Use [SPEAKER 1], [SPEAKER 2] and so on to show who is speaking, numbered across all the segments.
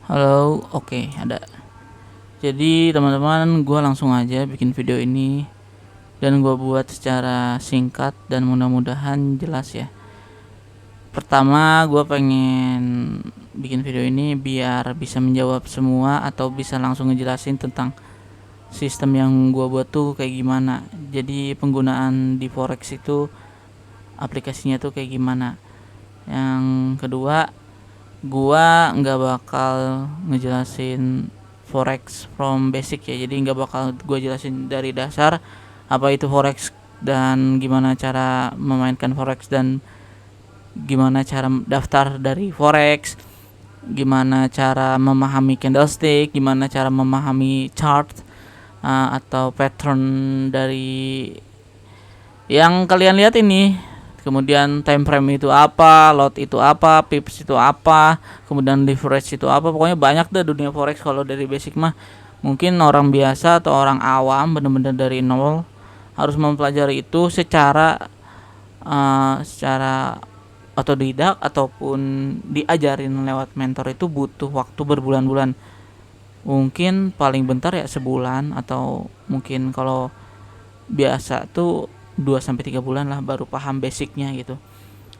[SPEAKER 1] Halo, oke, ada. Jadi teman-teman, gue langsung aja bikin video ini dan gue buat secara singkat dan mudah-mudahan jelas ya. Pertama, gue pengen bikin video ini biar bisa menjawab semua atau bisa langsung ngejelasin tentang sistem yang gue buat tuh kayak gimana. Jadi penggunaan di forex itu aplikasinya tuh kayak gimana. Yang kedua, gua nggak bakal ngejelasin forex from basic ya, jadi nggak bakal gua jelasin dari dasar apa itu forex dan gimana cara memainkan forex dan gimana cara daftar dari forex, gimana cara memahami candlestick, gimana cara memahami chart atau pattern dari yang kalian lihat ini. Kemudian time frame itu apa, lot itu apa, pips itu apa, kemudian leverage itu apa. Pokoknya banyak deh dunia forex. Kalau dari basic mah mungkin orang biasa atau orang awam bener-bener dari nol harus mempelajari itu secara otodidak ataupun diajarin lewat mentor itu butuh waktu berbulan-bulan. Mungkin paling bentar ya sebulan, atau mungkin kalau biasa tuh 2 sampai 3 bulan lah baru paham basicnya gitu.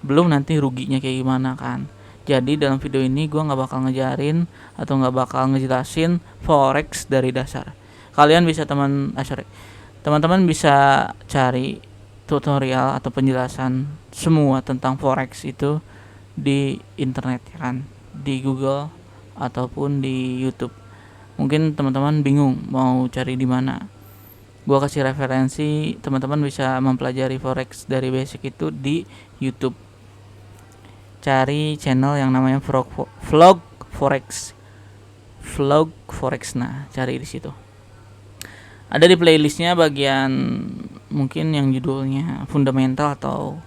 [SPEAKER 1] Belum nanti ruginya kayak gimana kan. Jadi dalam video ini gue nggak bakal ngejarin atau nggak bakal ngejelasin forex dari dasar. Kalian bisa teman-teman bisa cari tutorial atau penjelasan semua tentang forex itu di internet ya kan, di Google ataupun di YouTube. Mungkin teman-teman bingung mau cari di mana. Gua kasih referensi, teman-teman bisa mempelajari forex dari basic itu di YouTube. Cari channel yang namanya vlog forex. Vlog forex, nah cari di situ. Ada di playlistnya bagian mungkin yang judulnya fundamental atau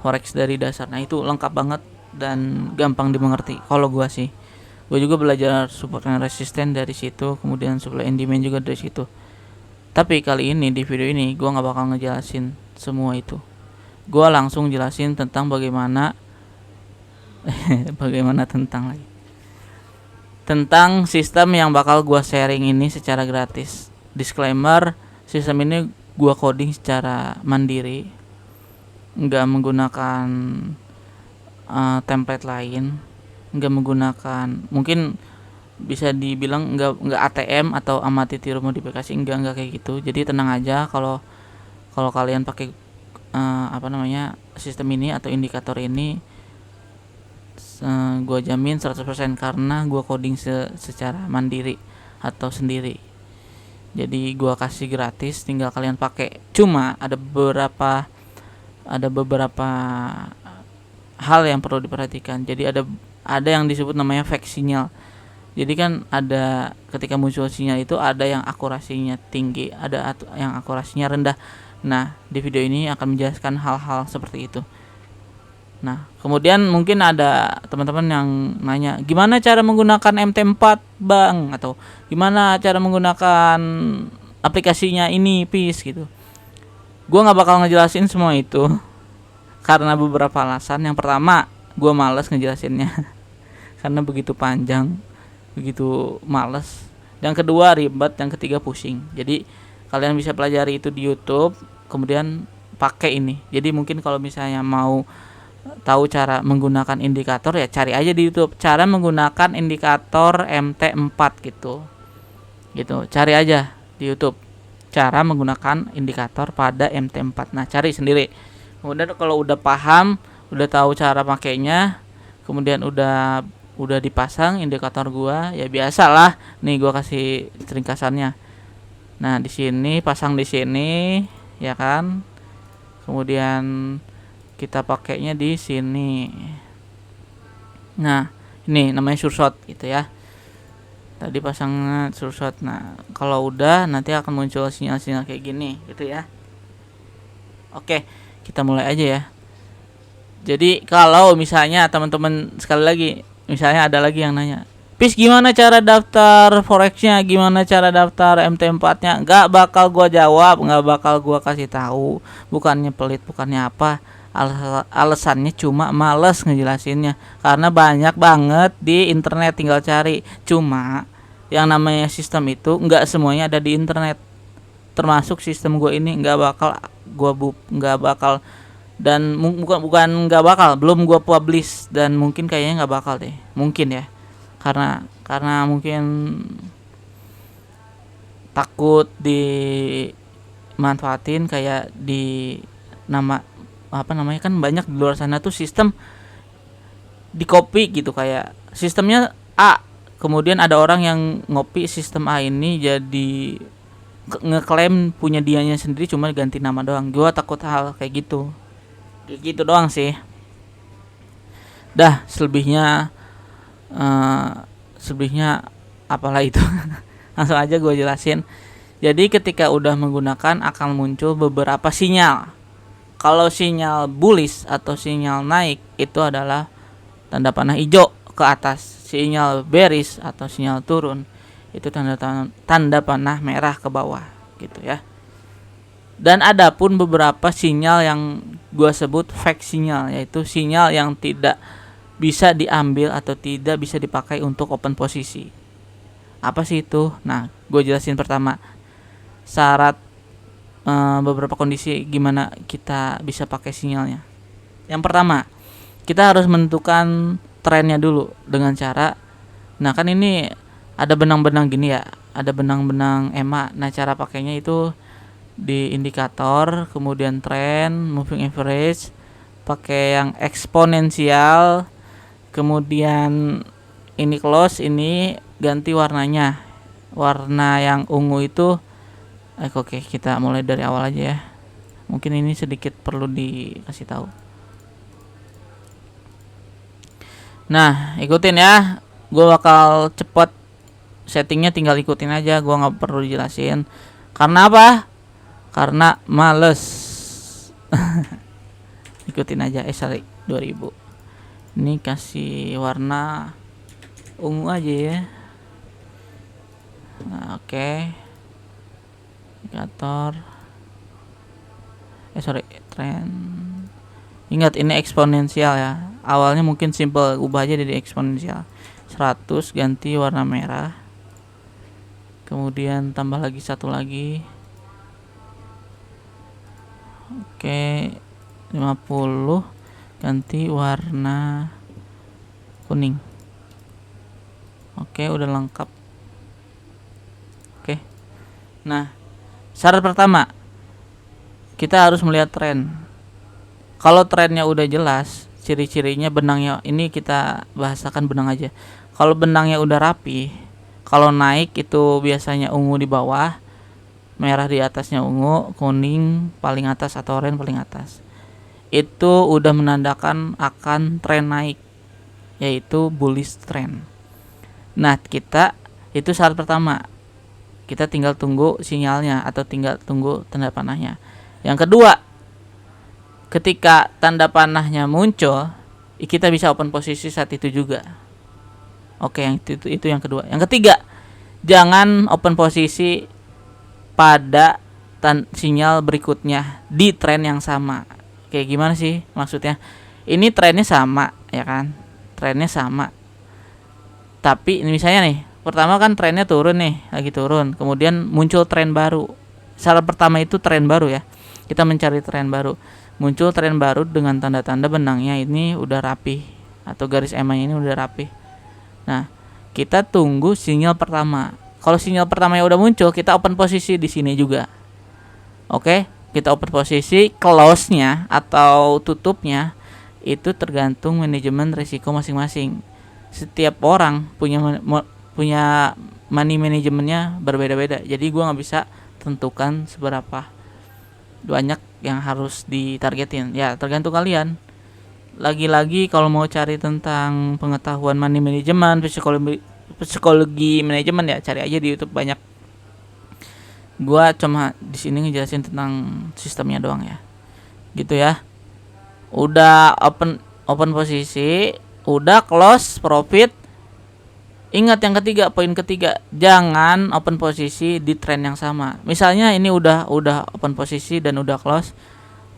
[SPEAKER 1] forex dari dasar. Nah itu lengkap banget dan gampang dimengerti. Kalau gua sih, gue juga belajar support and resistance dari situ, kemudian supply and demand juga dari situ. Tapi kali ini di video ini gue nggak bakal ngejelasin semua itu. Gue langsung jelasin tentang bagaimana tentang sistem yang bakal gue sharing ini secara gratis. Disclaimer, sistem ini gue coding secara mandiri, nggak menggunakan template lain, nggak menggunakan, mungkin bisa dibilang nggak ATM atau amati tiru modifikasi, enggak kayak gitu. Jadi tenang aja kalau kalau kalian pakai sistem ini atau indikator ini, gue jamin 100% karena gue coding secara mandiri atau sendiri. Jadi gue kasih gratis, tinggal kalian pakai. Cuma ada beberapa hal yang perlu diperhatikan. Jadi ada yang disebut namanya fake sinyal. Jadi kan ada ketika muncul sinyal itu ada yang akurasinya tinggi, ada yang akurasinya rendah. Nah, di video ini akan menjelaskan hal-hal seperti itu. Nah, kemudian mungkin ada teman-teman yang nanya, gimana cara menggunakan MT4, Bang? Atau gimana cara menggunakan aplikasinya ini, PIS gitu. Gue gak bakal ngejelasin semua itu karena beberapa alasan. Yang pertama, gue males ngejelasinnya karena begitu panjang, begitu males. Yang kedua ribet, yang ketiga pusing. Jadi kalian bisa pelajari itu di YouTube, kemudian pakai ini. Jadi mungkin kalau misalnya mau tahu cara menggunakan indikator ya cari aja di YouTube cara menggunakan indikator MT4 gitu. Cari aja di YouTube cara menggunakan indikator pada MT4. Nah, cari sendiri. Kemudian kalau udah paham, udah tahu cara pakainya, kemudian udah dipasang indikator gua, ya biasalah. Nih gua kasih ringkasannya. Nah, di sini pasang di sini, ya kan? Kemudian kita pakainya di sini. Nah, ini namanya surshot gitu ya. Tadi pasangnya surshot. Nah, kalau udah nanti akan muncul sinyal-sinyal kayak gini gitu ya. Oke, kita mulai aja ya. Jadi kalau misalnya teman-teman, sekali lagi, misalnya ada lagi yang nanya, Pis gimana cara daftar forexnya, gimana cara daftar MT4 nya, gak bakal gua jawab, gak bakal gua kasih tahu. Bukannya pelit, bukannya apa, Alasannya cuma males ngejelasinnya karena banyak banget di internet, tinggal cari. Cuma yang namanya sistem itu nggak semuanya ada di internet, termasuk sistem gue ini nggak bakal dan bukan nggak bakal, belum gue publish dan mungkin kayaknya nggak bakal deh, mungkin ya, karena mungkin takut dimanfaatin kayak di kan banyak di luar sana tuh sistem di copy gitu, kayak sistemnya A, kemudian ada orang yang ngopi sistem A ini jadi ngeklaim punya dianya sendiri, cuma ganti nama doang. Gua takut hal kayak gitu doang sih. Dah, selebihnya apalah itu. Langsung aja gue jelasin. Jadi ketika udah menggunakan akan muncul beberapa sinyal. Kalau sinyal bullish atau sinyal naik itu adalah tanda panah hijau ke atas. Sinyal bearish atau sinyal turun itu tanda panah merah ke bawah gitu ya. Dan ada pun beberapa sinyal yang gua sebut fake sinyal, yaitu sinyal yang tidak bisa diambil atau tidak bisa dipakai untuk open posisi. Apa sih itu? Nah, gue jelasin pertama syarat beberapa kondisi gimana kita bisa pakai sinyalnya. Yang pertama, kita harus menentukan trennya dulu dengan cara, nah kan ini ada benang-benang gini ya, ada benang-benang EMA. Nah, cara pakainya itu di indikator, kemudian tren, moving average, pakai yang eksponensial, kemudian ini close, ini ganti warnanya, warna yang ungu itu. Oke, kita mulai dari awal aja ya. Mungkin ini sedikit perlu dikasih tahu. Nah, ikutin ya. Gue bakal cepet settingnya, tinggal ikutin aja. Gue nggak perlu dijelasin. Karena apa? Karena males. Ikutin aja. 2000. Ini kasih warna ungu aja ya. Nah, oke. Indikator tren. Ingat ini eksponensial ya. Awalnya mungkin simple, ubah aja jadi eksponensial. 100 ganti warna merah. Kemudian tambah lagi satu lagi. Oke, 50 ganti warna kuning. Oke, udah lengkap. Oke. Nah, syarat pertama, kita harus melihat tren. Kalau trennya udah jelas, ciri-cirinya benangnya, ini kita bahasakan benang aja. Kalau benangnya udah rapi, kalau naik itu biasanya ungu di bawah, merah di atasnya ungu, kuning paling atas atau oranye paling atas. Itu udah menandakan akan tren naik, yaitu bullish trend. Nah, itu syarat pertama. Kita tinggal tunggu sinyalnya atau tinggal tunggu tanda panahnya. Yang kedua, ketika tanda panahnya muncul, kita bisa open posisi saat itu juga. Oke, yang itu yang kedua. Yang ketiga, jangan open posisi pada sinyal berikutnya di tren yang sama. Kayak gimana sih maksudnya? Ini trennya sama, ya kan? Trennya sama. Tapi ini misalnya nih, pertama kan trennya turun nih, lagi turun. Kemudian muncul tren baru. Syarat pertama itu tren baru ya. Kita mencari tren baru. Muncul tren baru dengan tanda-tanda benangnya ini udah rapi atau garis EMA ini udah rapi. Nah, kita tunggu sinyal pertama. Kalau sinyal pertamanya udah muncul, kita open posisi di sini juga. Oke, kita open posisi, close-nya atau tutupnya itu tergantung manajemen risiko masing-masing. Setiap orang punya money manajemennya berbeda-beda. Jadi gua nggak bisa tentukan seberapa banyak yang harus ditargetin. Ya, tergantung kalian. Lagi-lagi kalau mau cari tentang pengetahuan money management, psikologi manajemen ya, cari aja di YouTube banyak. Gua cuma di sini ngejelasin tentang sistemnya doang ya. Gitu ya. Udah open posisi, udah close profit. Ingat yang ketiga, poin ketiga, jangan open posisi di tren yang sama. Misalnya ini udah open posisi dan udah close,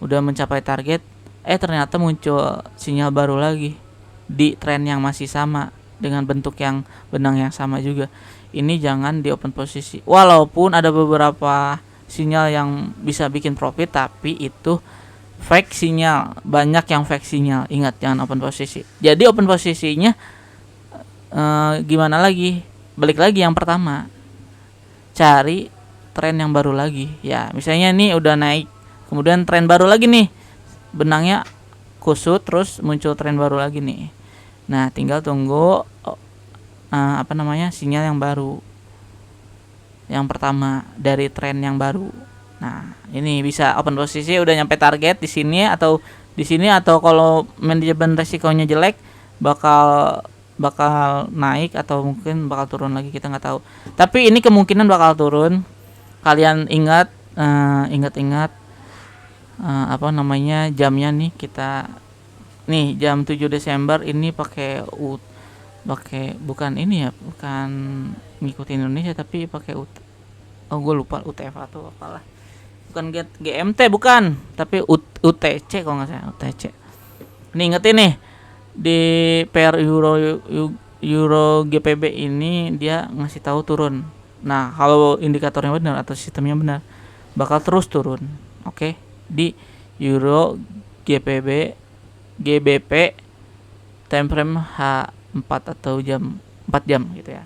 [SPEAKER 1] udah mencapai target, ternyata muncul sinyal baru lagi di tren yang masih sama dengan bentuk yang benang yang sama juga. Ini jangan di open posisi. Walaupun ada beberapa sinyal yang bisa bikin profit, tapi itu fake sinyal. Banyak yang fake sinyal. Ingat, jangan open posisi. Jadi open posisinya gimana lagi? Balik lagi yang pertama, cari tren yang baru lagi. Ya, misalnya nih udah naik, kemudian tren baru lagi nih, benangnya kusut, terus muncul tren baru lagi nih. Nah, tinggal tunggu sinyal yang baru, yang pertama dari tren yang baru. Nah, ini bisa open posisi udah nyampe target di sini atau kalau manajemen resikonya jelek bakal naik atau mungkin bakal turun lagi, kita nggak tahu. Tapi ini kemungkinan bakal turun. Kalian ingat jamnya nih, kita nih jam 7 Desember ini pakai bukan ini ya, bukan ngikutin Indonesia tapi pakai gue lupa UTF atau apalah, bukan GMT bukan, tapi UTC kalau nggak salah, UTC. Ini ingetin nih, di pair Euro GPB ini dia ngasih tahu turun. Nah, kalau indikatornya benar atau sistemnya benar, bakal terus turun. Oke, di Euro GBP time frame H4 atau 4 jam gitu ya.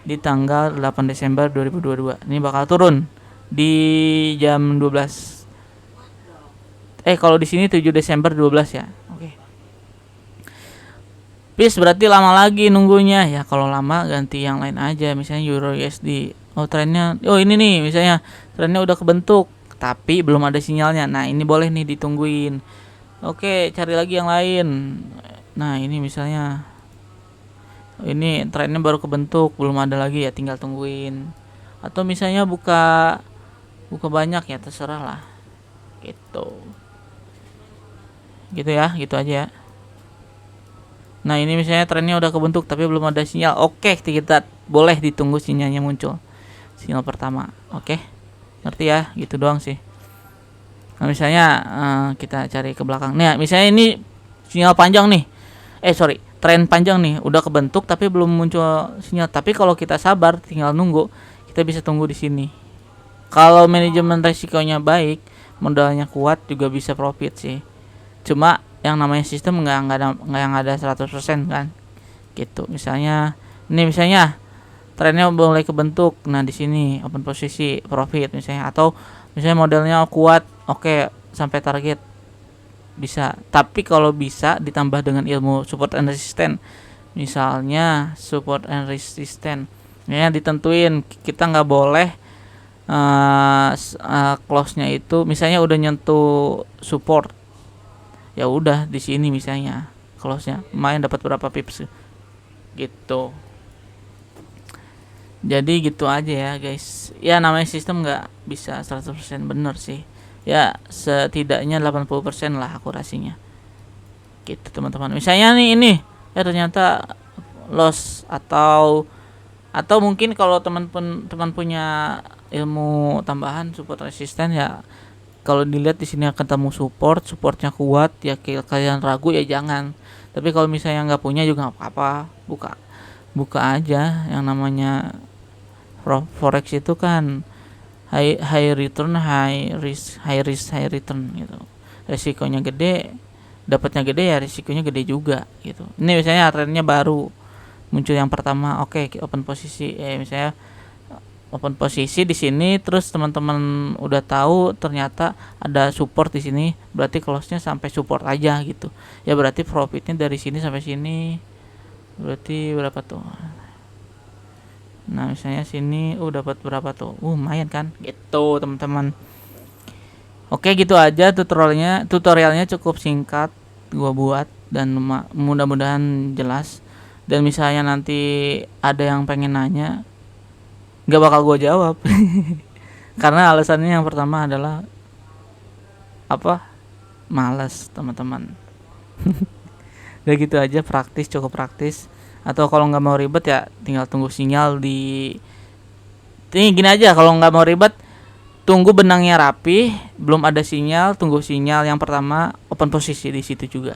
[SPEAKER 1] Di tanggal 8 Desember 2022. Ini bakal turun di jam 12. Kalau di sini 7 Desember 12 ya. Oke. Please, berarti lama lagi nunggunya. Ya kalau lama ganti yang lain aja, misalnya Euro USD. Trennya ini nih, misalnya trennya udah kebentuk tapi belum ada sinyalnya. Nah, ini boleh nih ditungguin. Oke, cari lagi yang lain. Nah, ini misalnya ini trennya baru kebentuk, belum ada lagi, ya tinggal tungguin. Atau misalnya buka banyak, ya terserah lah. Gitu ya, gitu aja ya. Nah, ini misalnya trennya udah kebentuk tapi belum ada sinyal. Oke, kita boleh ditunggu sinyalnya muncul. Sinyal pertama. Oke. Ngerti ya? Gitu doang sih. Nah, misalnya kita cari ke belakang. Nah, misalnya ini sinyal panjang nih. Tren panjang nih, udah kebentuk tapi belum muncul sinyal. Tapi kalau kita sabar, tinggal nunggu, kita bisa tunggu di sini. Kalau manajemen resikonya baik, modalnya kuat, juga bisa profit sih. Cuma yang namanya sistem nggak ada 100% kan. Gitu. Misalnya trennya mulai kebentuk. Nah, di sini open posisi profit misalnya, atau misalnya modelnya kuat, oke, sampai target bisa. Tapi kalau bisa ditambah dengan ilmu support and resistance. Misalnya support and resistance ya ditentuin, kita nggak boleh close-nya itu misalnya udah nyentuh support, ya udah di sini misalnya close-nya main dapat berapa pips gitu. Jadi gitu aja ya guys. Ya namanya sistem nggak bisa 100% bener sih. Ya setidaknya 80% lah akurasinya. Gitu teman-teman. Misalnya nih ini ya ternyata loss, atau mungkin kalau teman punya ilmu tambahan support resisten, ya kalau dilihat di sini ketemu supportnya kuat, ya kalian ragu ya jangan. Tapi kalau misalnya nggak punya juga nggak apa-apa, buka aja. Yang namanya forex itu kan high return, high risk, high return gitu. Resikonya gede, dapatnya gede, ya risikonya gede juga gitu. Ini misalnya trennya baru muncul yang pertama, oke, open posisi, misalnya open posisi di sini, terus teman-teman udah tahu ternyata ada support di sini, berarti close-nya sampai support aja gitu. Ya berarti profitnya dari sini sampai sini berarti berapa tuh? Nah, misalnya sini dapat berapa tuh? Lumayan kan? Gitu, teman-teman. Oke, gitu aja tutorialnya cukup singkat gua buat, dan mudah-mudahan jelas. Dan misalnya nanti ada yang pengen nanya, nggak bakal gua jawab. Karena alasannya yang pertama adalah malas, teman-teman. Udah gitu aja, cukup praktis. Atau kalau nggak mau ribet ya tinggal tunggu sinyal di ini gini aja. Kalau nggak mau ribet, tunggu benangnya rapi, belum ada sinyal, tunggu sinyal yang pertama, open posisi di situ juga.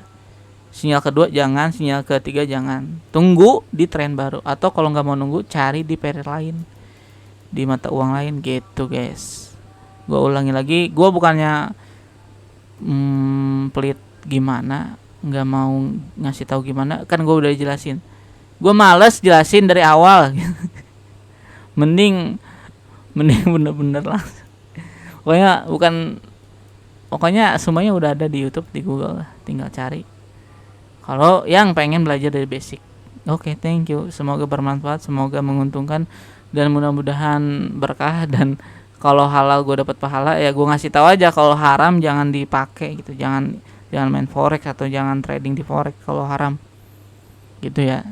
[SPEAKER 1] Sinyal kedua jangan, sinyal ketiga jangan. Tunggu di tren baru, atau kalau nggak mau nunggu, cari di pair lain, di mata uang lain gitu guys. Gue ulangi lagi, gue bukannya pelit gimana, nggak mau ngasih tahu gimana, kan gue udah jelasin. Gue males jelasin dari awal. mending bener-bener lah. Pokoknya semuanya udah ada di YouTube, di Google lah, tinggal cari. Kalau yang pengen belajar dari basic. Oke, thank you. Semoga bermanfaat, semoga menguntungkan, dan mudah-mudahan berkah. Dan kalau halal gue dapat pahala, ya gue ngasih tahu aja. Kalau haram jangan dipakai gitu. Jangan main forex atau jangan trading di forex kalau haram. Gitu ya.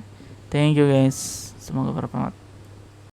[SPEAKER 1] Thank you guys. Semoga bermanfaat.